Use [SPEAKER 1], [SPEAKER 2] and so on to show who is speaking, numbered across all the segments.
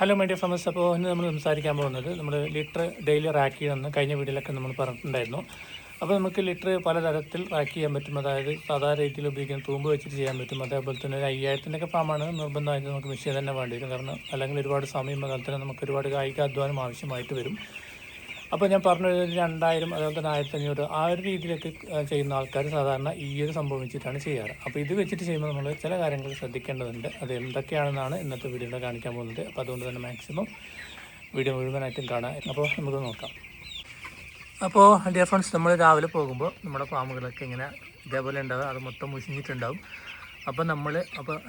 [SPEAKER 1] Hello my dear farmers. അപ്പോൾ ഇന്ന് നമ്മൾ സംസാരിക്കാൻ പോകുന്നത് നമ്മൾ ലിറ്റർ ഡെയിലി റാക്ക് ചെയ്യുമെന്ന് കഴിഞ്ഞ വീഡിയോയിലൊക്കെ നമ്മൾ പറഞ്ഞിട്ടുണ്ടായിരുന്നു. അപ്പോൾ നമുക്ക് ലിറ്റർ പലതരത്തിൽ റാക്ക് ചെയ്യാൻ പറ്റും. അതായത് സാധാരണ രീതിയിൽ ഉപയോഗിക്കുന്ന തൂമ്പ് വെച്ചിട്ട് ചെയ്യാൻ പറ്റും. അതേപോലെ തന്നെ ഒരു 5000-ൻ്റെ ഫാമാണ് നിർബന്ധമായിട്ട് നമുക്ക് മെഷീൻ തന്നെ വേണ്ടി വരും. കാരണം അല്ലെങ്കിൽ ഒരുപാട് സമയം അതുപോലെ തന്നെ നമുക്ക് ഒരുപാട് കായിക അധ്വാനം ആവശ്യമായിട്ട് വരും. അപ്പോൾ ഞാൻ പറഞ്ഞത് 2000 അതുപോലെ തന്നെ 1500 ആ ഒരു രീതിയിലൊക്കെ ചെയ്യുന്ന ആൾക്കാർ സാധാരണ ഈ ഒരു സംഭവം വെച്ചിട്ടാണ് ചെയ്യാറ്. അപ്പോൾ ഇത് വെച്ചിട്ട് ചെയ്യുമ്പോൾ നമ്മൾ ചില കാര്യങ്ങൾ ശ്രദ്ധിക്കേണ്ടതുണ്ട്. അത് എന്തൊക്കെയാണെന്നാണ് ഇന്നത്തെ വീഡിയോയിൽ കാണിക്കാൻ പോകുന്നത്. അപ്പോൾ അതുകൊണ്ട് തന്നെ മാക്സിമം വീഡിയോ മുഴുവനായിട്ടും കാണാം. അപ്പോൾ നമുക്ക് നോക്കാം. അപ്പോൾ ഡിയർ ഫ്രണ്ട്സ്, നമ്മൾ രാവിലെ പോകുമ്പോൾ നമ്മുടെ ഫാമുകളൊക്കെ ഇങ്ങനെ ഇതേപോലെ ഉണ്ടാവും. അത് മൊത്തം മുഷിഞ്ഞിട്ടുണ്ടാവും. അപ്പോൾ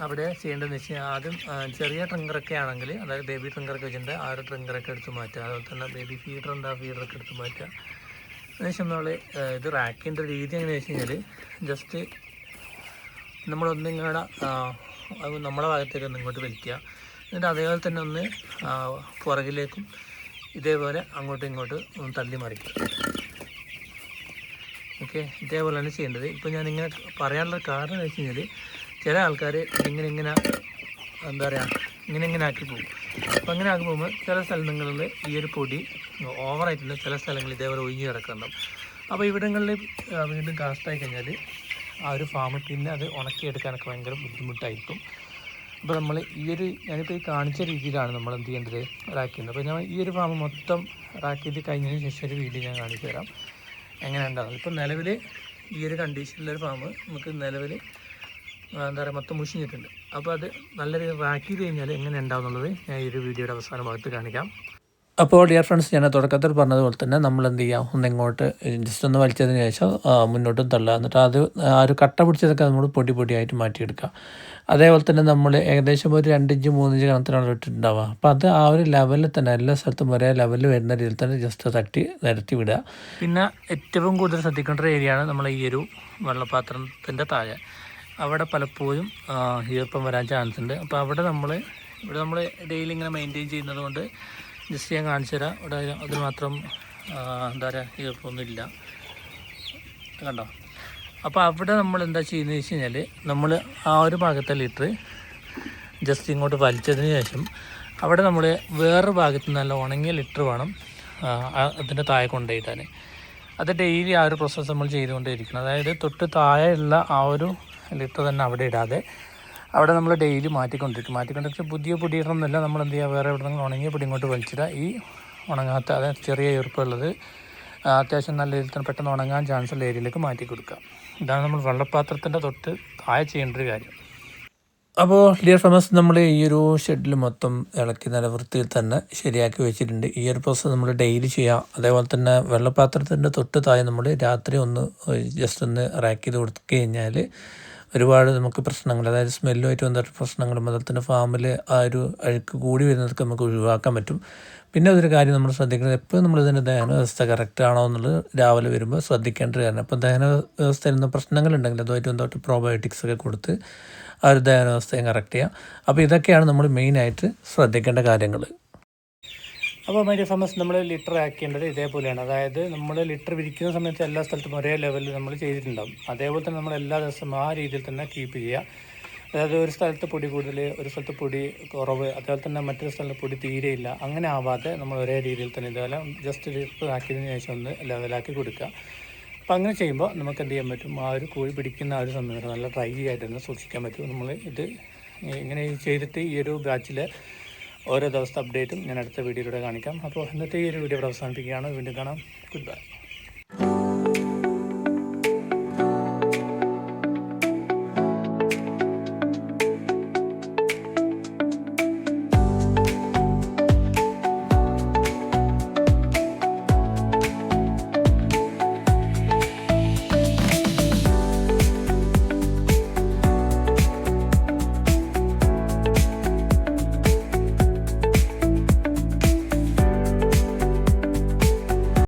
[SPEAKER 1] അവിടെ ചെയ്യേണ്ടതെന്ന് വെച്ച് കഴിഞ്ഞാൽ ആദ്യം ചെറിയ ട്രിങ്കറൊക്കെ ആണെങ്കിൽ, അതായത് ബേബി ട്രിങ്കറൊക്കെ വെച്ചിട്ടുണ്ട്, ആ ഒരു ട്രിങ്കറൊക്കെ എടുത്ത് മാറ്റുക. അതുപോലെ തന്നെ ബേബി ഫീഡർ ഉണ്ട്, ആ ഫീഡറൊക്കെ എടുത്ത് മാറ്റുക. അതിനുശേഷം നമ്മൾ ഇത് റാക്കിൻ്റെ രീതി എങ്ങനെയാണെന്ന് വെച്ച് കഴിഞ്ഞാൽ, ജസ്റ്റ് നമ്മളൊന്നിങ്ങോട്ട് നമ്മളെ ഭാഗത്തേക്ക് ഒന്ന് ഇങ്ങോട്ട് വലിക്കുക. എന്നിട്ട് അതേപോലെ തന്നെ ഒന്ന് പുറകിലേക്കും ഇതേപോലെ അങ്ങോട്ടും ഇങ്ങോട്ടും ഒന്ന് തള്ളി മറിക്കുക. ഓക്കെ, ഇതേപോലെയാണ് ചെയ്യേണ്ടത്. ഇപ്പോൾ ഞാനിങ്ങനെ പറയാനുള്ള കാരണം എന്ന് വെച്ച് കഴിഞ്ഞാൽ, ചില ആൾക്കാർ ഇങ്ങനെ എന്താ പറയുക ഇങ്ങനെ ആക്കി പോകും. അപ്പോൾ അങ്ങനെ ആക്കി പോകുമ്പോൾ ചില സ്ഥലങ്ങളിൽ ഈ ഒരു പൊടി ഓവറായിട്ടുണ്ട്, ചില സ്ഥലങ്ങളിൽ ഇതേപോലെ ഒഴിഞ്ഞ് കിടക്കുന്നുണ്ടാവും. അപ്പോൾ ഇവിടങ്ങളിൽ വീണ്ടും കാസ്റ്റായി കഴിഞ്ഞാൽ ആ ഒരു ഫാം പിന്നെ അത് ഉണക്കിയെടുക്കാനൊക്കെ ഭയങ്കര ബുദ്ധിമുട്ടായിരിക്കും. അപ്പോൾ നമ്മൾ ഞാനിപ്പോൾ ഈ കാണിച്ച രീതിയിലാണ് നമ്മൾ എന്ത് ചെയ്യേണ്ടത്, റാക്ക് ചെയ്യുന്നത്. അപ്പോൾ ഞാൻ ഈ ഒരു ഫാം മൊത്തം റാക്ക് ചെയ്ത് കഴിഞ്ഞതിന് ശേഷം ഒരു വീഡിയോ ഞാൻ കാണിച്ചു തരാം എങ്ങനെ ഉണ്ടാകും. ഇപ്പോൾ നിലവിൽ ഈ ഒരു കണ്ടീഷനിലൊരു ഫാം നമുക്ക് നിലവിൽ എന്താ പറയുക മൊത്തം മുഷിഞ്ഞിട്ടുണ്ട്. അപ്പോൾ അത് നല്ല രീതിയിൽ റാക്ക് ചെയ്ത് കഴിഞ്ഞാൽ എങ്ങനെ ഉണ്ടാവും എന്നുള്ളത് ഞാൻ ഈ ഒരു വീഡിയോയുടെ അവസാന ഭാഗത്ത് കാണിക്കാം. അപ്പോൾ ഡിയർ ഫ്രണ്ട്സ്, ഞാൻ തുടക്കത്തിൽ പറഞ്ഞതുപോലെ തന്നെ നമ്മൾ എന്ത് ചെയ്യാം, ഒന്നിങ്ങോട്ട് ജസ്റ്റ് ഒന്ന് വലിച്ചതിന് ശേഷം മുന്നോട്ടും തള്ളുക. എന്നിട്ട് ആ ഒരു കട്ട പിടിച്ചതൊക്കെ നമ്മൾ പൊടിയായിട്ട് മാറ്റിയെടുക്കുക. അതേപോലെ തന്നെ നമ്മൾ ഏകദേശം ഒരു 2 ഇഞ്ച് 3 ഇഞ്ച് കണത്തിനാണ് ഇട്ടിട്ടുണ്ടാവുക. അപ്പോൾ അത് ആ ഒരു ലെവലിൽ തന്നെ എല്ലാ സ്ഥലത്തും ഒരേ ലെവലിൽ വരുന്ന രീതിയിൽ തന്നെ ജസ്റ്റ് തട്ടി നിരത്തി വിടുക. പിന്നെ ഏറ്റവും കൂടുതൽ ശ്രദ്ധിക്കേണ്ട ഒരു ഏരിയയാണ് നമ്മൾ ഈ ഒരു വെള്ളപാത്രത്തിൻ്റെ താഴെ. അവിടെ പലപ്പോഴും ഈർപ്പം വരാൻ ചാൻസ് ഉണ്ട്. അപ്പോൾ ഇവിടെ നമ്മൾ ഡെയിലി ഇങ്ങനെ മെയിൻറ്റെയിൻ ചെയ്യുന്നത് കൊണ്ട് ജസ്റ്റ് ഞാൻ കാണിച്ചു തരാം. ഇവിടെ അതിന് മാത്രം എന്താ പറയുക ഈർപ്പമൊന്നുമില്ല, കണ്ടോ. അപ്പോൾ അവിടെ നമ്മൾ എന്താ ചെയ്യുന്നത് വെച്ച് കഴിഞ്ഞാൽ, നമ്മൾ ആ ഒരു ഭാഗത്തെ ലിറ്റർ ജസ്റ്റ് ഇങ്ങോട്ട് വലിച്ചതിന് ശേഷം അവിടെ നമ്മൾ വേറൊരു ഭാഗത്ത് നല്ല ഉണങ്ങിയ ലിറ്റർ വേണം അതിൻ്റെ താഴെ കൊണ്ടുപോയിട്ടാണ്. അത് ഡെയിലി ആ ഒരു പ്രോസസ്സ് നമ്മൾ ചെയ്തുകൊണ്ടേയിരിക്കണം. അതായത് തൊട്ട് താഴെയുള്ള ആ ഒരു ലിറ്റർ തന്നെ അവിടെ ഇടാതെ അവിടെ നമ്മൾ ഡെയിലി മാറ്റിക്കൊണ്ടിരിക്കും. പുതിയ പൊടി ഇടണമെന്നില്ല. നമ്മൾ എന്ത് ചെയ്യുക, വേറെ എവിടെ നിന്ന് ഉണങ്ങിയ പൊടി ഇങ്ങോട്ട് വലിച്ചിടുക. ഈ ഉണങ്ങാത്ത, അതായത് ചെറിയ ഈർപ്പമുള്ളത് അത്യാവശ്യം നല്ല രീതിയിൽ തന്നെ പെട്ടെന്ന് ഉണങ്ങാൻ ചാൻസുള്ള ഏരിയയിലേക്ക് മാറ്റി കൊടുക്കുക. ഇതാണ് നമ്മൾ വെള്ളപ്പാത്രത്തിൻ്റെ തൊട്ട് താഴെ ചെയ്യേണ്ട ഒരു കാര്യം. അപ്പോൾ ഡിയർ ഫാമേഴ്സ്, നമ്മൾ ഈ ഒരു ഷെഡിൽ മൊത്തം ഇളക്കി നല്ല വൃത്തിയിൽ തന്നെ ശരിയാക്കി വെച്ചിട്ടുണ്ട്. ഈ ഒരു പ്രോസസ്സ് നമ്മൾ ഡെയിലി ചെയ്യാം. അതേപോലെ തന്നെ വെള്ളപ്പാത്രത്തിൻ്റെ തൊട്ട് താഴെ നമ്മൾ രാത്രി ഒന്ന് ജസ്റ്റ് ഒന്ന് റാക്ക് ചെയ്ത് കൊടുത്തു കഴിഞ്ഞാൽ ഒരുപാട് നമുക്ക് പ്രശ്നങ്ങൾ, അതായത് സ്മെല്ലുമായിട്ട് ബന്ധപ്പെട്ട പ്രശ്നങ്ങളും അതുപോലെ തന്നെ ഫാമിൽ ആ ഒരു അഴുക്ക് കൂടി വരുന്നതൊക്കെ നമുക്ക് ഒഴിവാക്കാൻ പറ്റും. പിന്നെ അതൊരു കാര്യം നമ്മൾ ശ്രദ്ധിക്കുന്നത്, എപ്പോഴും നമ്മളിതിൻ്റെ ദഹന വ്യവസ്ഥ കറക്റ്റ് ആണോ എന്നുള്ളത് രാവിലെ വരുമ്പോൾ ശ്രദ്ധിക്കേണ്ട കാര്യം. അപ്പോൾ ദഹന വ്യവസ്ഥയിൽ നിന്ന് പ്രശ്നങ്ങളുണ്ടെങ്കിൽ അതുമായിട്ട് ബന്ധപ്പെട്ട് പ്രോബയോട്ടിക്സ് ഒക്കെ കൊടുത്ത് ആ ഒരു ദഹന വ്യവസ്ഥയും കറക്റ്റ് ചെയ്യാം. അപ്പോൾ ഇതൊക്കെയാണ് നമ്മൾ മെയിനായിട്ട് ശ്രദ്ധിക്കേണ്ട കാര്യങ്ങൾ. അപ്പോൾ മൈ ഡിയർ ഫാമേഴ്സ്, നമ്മൾ ലിറ്റർ ആക്കേണ്ടത് ഇതേപോലെയാണ്. അതായത് നമ്മൾ ലിറ്റർ വിരിക്കുന്ന സമയത്ത് എല്ലാ സ്ഥലത്തും ഒരേ ലെവലിൽ നമ്മൾ ചെയ്തിട്ടുണ്ടാകും. അതേപോലെ തന്നെ നമ്മൾ എല്ലാ ദിവസവും ആ രീതിയിൽ തന്നെ കീപ്പ് ചെയ്യുക. അതായത് ഒരു സ്ഥലത്ത് പൊടി കൂടുതൽ, ഒരു സ്ഥലത്ത് പൊടി കുറവ്, അതേപോലെ തന്നെ മറ്റൊരു സ്ഥലത്ത് പൊടി തീരെയില്ല. അങ്ങനെ ആവാതെ നമ്മൾ ഒരേ രീതിയിൽ തന്നെ ഇതുപോലെ ജസ്റ്റ് ലിറ്റർ ആക്കിയതിന് ശേഷം ഒന്ന് ലെവലാക്കി കൊടുക്കുക. അപ്പോൾ അങ്ങനെ ചെയ്യുമ്പോൾ നമുക്ക് എന്ത് ചെയ്യാൻ പറ്റും, ആ ഒരു കോഴി പിടിക്കുന്ന ആ ഒരു സമയത്ത് നല്ല ഡ്രൈ ആയിട്ട് തന്നെ സൂക്ഷിക്കാൻ പറ്റും. നമ്മൾ ഇത് ഇങ്ങനെ ചെയ്തിട്ട് ഈ ഒരു ബാച്ചിൽ ഓരോ ദിവസത്തെ അപ്ഡേറ്റും ഞാൻ അടുത്ത വീഡിയോയിലൂടെ കാണിക്കാം. അപ്പോൾ ഇന്നത്തെ ഈ ഒരു വീഡിയോ അവസാനിപ്പിക്കുകയാണ്. വീണ്ടും കാണാം. Good bye.